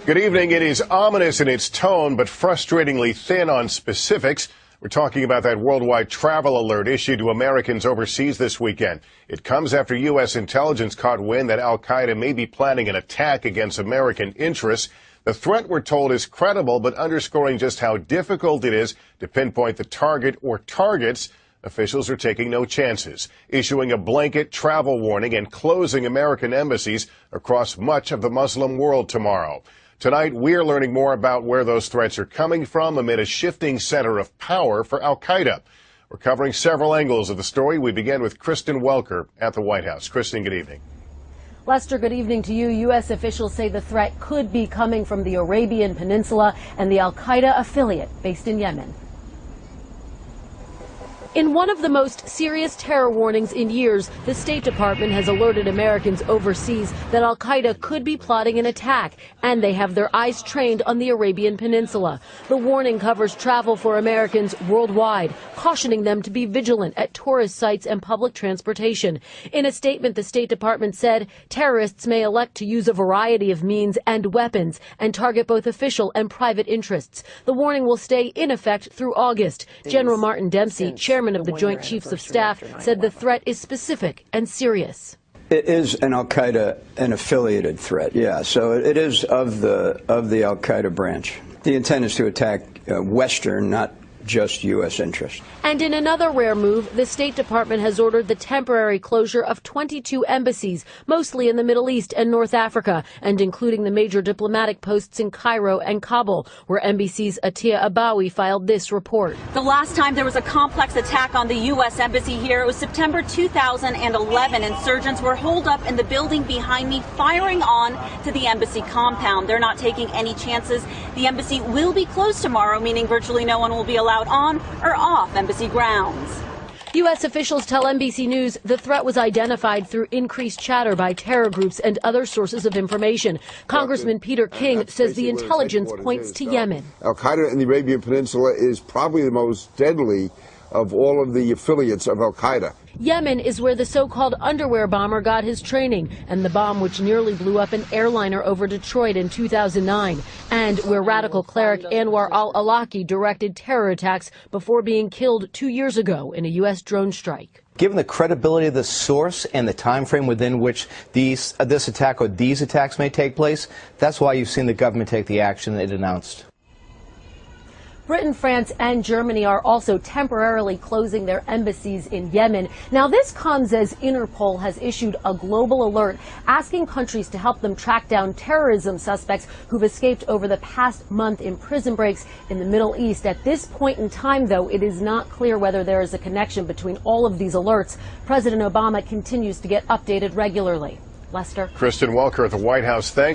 Good evening. It is ominous in its tone, but frustratingly thin on specifics. We're talking about that worldwide travel alert issued to Americans overseas this weekend. It comes after U.S. intelligence caught wind that al-Qaeda may be planning an attack against American interests. The threat, we're told, is credible, but underscoring just how difficult it is to pinpoint the target or targets. Officials are taking no chances, issuing a blanket travel warning and closing American embassies across much of the Muslim world tomorrow. Tonight, we're learning more about where those threats are coming from amid a shifting center of power for al-Qaeda. We're covering several angles of the story. We begin with Kristen Welker at the White House. Kristen, good evening. Lester, good evening to you. U.S. officials say the threat could be coming from the Arabian Peninsula and the al-Qaeda affiliate based in Yemen. In one of the most serious terror warnings in years, the State Department has alerted Americans overseas that al-Qaeda could be plotting an attack, and they have their eyes trained on the Arabian Peninsula. The warning covers travel for Americans worldwide, cautioning them to be vigilant at tourist sites and public transportation. In a statement, the State Department said terrorists may elect to use a variety of means and weapons and target both official and private interests. The warning will stay in effect through August. General Martin Dempsey, chairman of the Joint Chiefs of Staff, said the threat is specific and serious. It is an al-Qaeda, an affiliated threat, yeah. So it is of the al-Qaeda branch. The intent is to attack Western, not just U.S. interest. And in another rare move, the State Department has ordered the temporary closure of 22 embassies, mostly in the Middle East and North Africa, and including the major diplomatic posts in Cairo and Kabul, where NBC's Atia Abawi filed this report. The last time there was a complex attack on the U.S. embassy here, it was September 2011. Insurgents were holed up in the building behind me, firing on to the embassy compound. They're not taking any chances. The embassy will be closed tomorrow, meaning virtually no one will be allowed on or off embassy grounds. U.S. officials tell NBC News the threat was identified through increased chatter by terror groups and other sources of information. Congressman Peter King says the intelligence points to Yemen. Al-Qaeda in the Arabian Peninsula is probably the most deadly of all of the affiliates of al-Qaeda. Yemen is where the so-called underwear bomber got his training, and the bomb which nearly blew up an airliner over Detroit in 2009, and where radical cleric Anwar al-Awlaki directed terror attacks before being killed 2 years ago in a U.S. drone strike. Given the credibility of the source and the time frame within which this attack or these attacks may take place, that's why you've seen the government take the action it announced. Britain, France, and Germany are also temporarily closing their embassies in Yemen. Now, this comes as Interpol has issued a global alert asking countries to help them track down terrorism suspects who've escaped over the past month in prison breaks in the Middle East. At this point in time, though, it is not clear whether there is a connection between all of these alerts. President Obama continues to get updated regularly. Lester. Kristen Welker at the White House. Thanks.